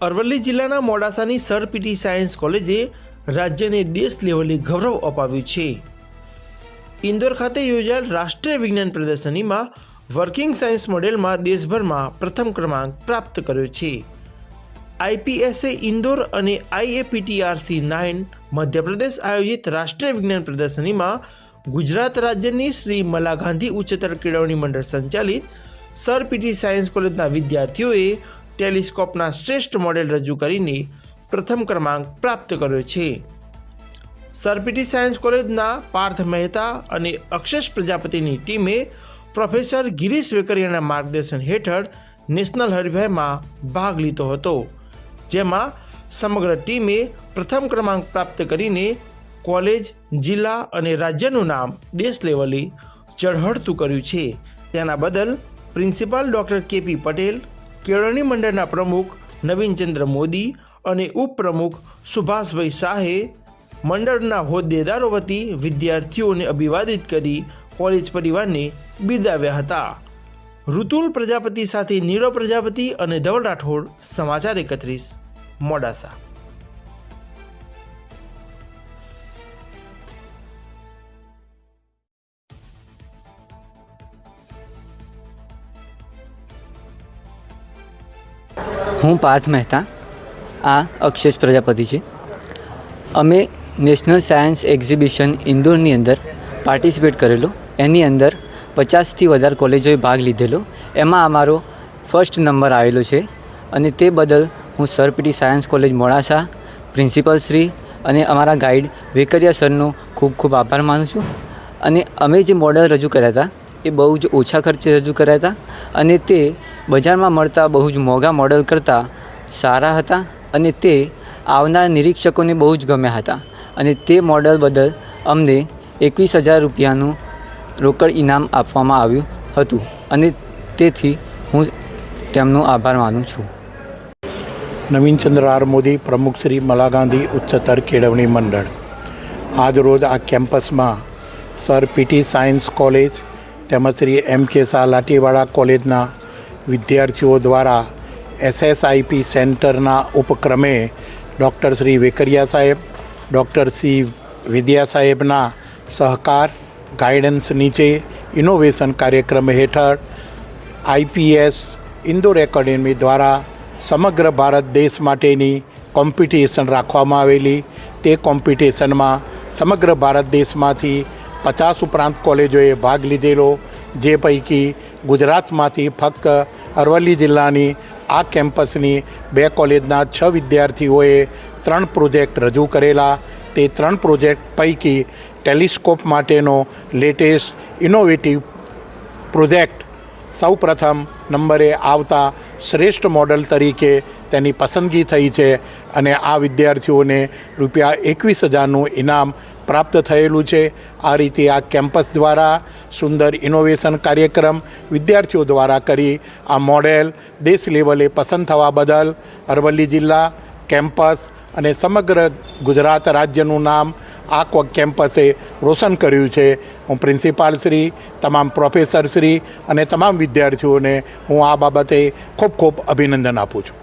અરવલ્લી જિલ્લાના મોડાસાની sir PT science કોલેજે રાજ્યને દેશ લેવલે ગૌરવ અપાવ્યું છે। ઇન્દોર ખાતે યોજાયેલ રાષ્ટ્રીય વિજ્ઞાન પ્રદર્શનીમાં વર્કિંગ સાયન્સ મોડેલમાં દેશભરમાં પ્રથમ ક્રમાંક પ્રાપ્ત કર્યો છે। આઈપીએસએ ઇન્દોર અને IAPTRC 9 મધ્યપ્રદેશ આયોજિત રાષ્ટ્રીય વિજ્ઞાન પ્રદર્શનીમાં ગુજરાત રાજ્યની શ્રી મલા ગાંધી ઉચ્ચતર કેળવણી મંડળ સંચાલિત સર પીટી સાયન્સ કોલેજના વિદ્યાર્થીઓએ ટેલિસ્કોપના શ્રેષ્ઠ મોડેલ રજૂ કરીને પ્રથમ ક્રમાંક પ્રાપ્ત કર્યો છે। સર પીટી સાયન્સ કોલેજના પાર્થ મહેતા અને અક્ષેશ પ્રજાપતિની ટીમે પ્રોફેસર ગિરીશ વેકરિયાના માર્ગદર્શન હેઠળ નેશનલ હરીફાઈમાં ભાગ લીધો હતો, જેમાં સમગ્ર ટીમે પ્રથમ ક્રમાંક પ્રાપ્ત કરીને કોલેજ, જિલ્લા અને રાજ્યનું નામ દેશ લેવલે ચઢાડતું કર્યું છે। તેના બદલ પ્રિન્સિપાલ ડૉક્ટર KP પટેલ, કેળવણી મંડળના પ્રમુખ નવીનચંદ્ર મોદી અને ઉપપ્રમુખ સુભાષભાઈ શાહે મંડળના હોદ્દેદારો વતી વિદ્યાર્થીઓને અભિવાદિત કરી કોલેજ પરિવારને બિરદાવ્યા હતા। ઋતુલ પ્રજાપતિ સાથે નીરવ પ્રજાપતિ અને ધવલ રાઠોડ, સમાચાર 31, મોડાસા। હું પાર્થ મહેતા, આ અક્ષેશ પ્રજાપતિ છે। અમે નેશનલ સાયન્સ એક્ઝિબિશન ઇન્દોરની અંદર પાર્ટિસિપેટ કરેલો। એની અંદર 50થી વધારે કોલેજોએ ભાગ લીધેલો। એમાં અમારો ફર્સ્ટ નંબર આવેલો છે અને તે બદલ હું sir PT science college Modasa, principal Shri અને અમારા ગાઈડ વેકરિયા સરનો ખૂબ ખૂબ આભાર માનું છું। અને અમે જે મોડલ રજૂ કર્યા હતા એ બહુ જ ઓછા ખર્ચે રજૂ કર્યા હતા અને તે બજારમાં મળતા બહુ જ મોંઘા મોડલ કરતાં સારા હતા અને તે આવનાર નિરીક્ષકોને બહુ જ ગમ્યા હતા અને તે મોડલ બદલ અમને 21,000 રૂપિયાનું રોકડ ઇનામ આપવામાં આવ્યું હતું અને તેથી હું તેમનો આભાર માનું છું। નવીનચંદ્ર આર મોદી, પ્રમુખ શ્રી મલા ગાંધી ઉચ્ચતર કેળવણી મંડળ। આજ રોજ આ કેમ્પસમાં સર પીટી સાયન્સ કોલેજ તેમજ શ્રી MK શાહ લાઠીવાડા કોલેજના વિદ્યાર્થીઓ દ્વારા SSIP સેન્ટરના ઉપક્રમે ડૉક્ટર શ્રી વેકરિયા સાહેબ, ડૉક્ટર સી વિદ્યા સાહેબના સહકાર ગાઈડન્સ નીચે ઇનોવેશન કાર્યક્રમ હેઠળ IPS ઇન્દોર એકેડેમી દ્વારા સમગ્ર ભારત દેશ માટેની કોમ્પિટિશન રાખવામાં આવેલી। તે કોમ્પિટિશનમાં સમગ્ર ભારત દેશમાંથી 50 ઉપરાંત કોલેજોએ ભાગ લીધેલો, જે પૈકી ગુજરાતમાંથી ફક્ત અરવલ્લી જિલ્લાની આ કેમ્પસની 2 કોલેજના 6 વિદ્યાર્થીઓએ 3 પ્રોજેક્ટ રજૂ કરેલા। તે 3 પ્રોજેક્ટ પૈકી ટેલિસ્કોપ માટેનો લેટેસ્ટ ઇનોવેટિવ પ્રોજેક્ટ સૌપ્રથમ નંબરે આવતા શ્રેષ્ઠ મોડલ તરીકે તેની પસંદગી થઈ છે અને આ વિદ્યાર્થીઓને ₹21,000નું ઇનામ પ્રાપ્ત થયેલું છે। આ રીતે આ કેમ્પસ દ્વારા સુંદર ઇનોવેશન કાર્યક્રમ વિદ્યાર્થીઓ દ્વારા કરી આ મોડેલ દેશ લેવલે પસંદ થવા બદલ અરવલ્લી જિલ્લા, કેમ્પસ અને સમગ્ર ગુજરાત રાજ્યનું નામ આ કેમ્પસે રોશન કર્યું છે। હું પ્રિન્સિપાલ શ્રી, તમામ પ્રોફેસર શ્રી અને તમામ વિદ્યાર્થીઓને હું આ બાબતે ખૂબ ખૂબ અભિનંદન આપું છું।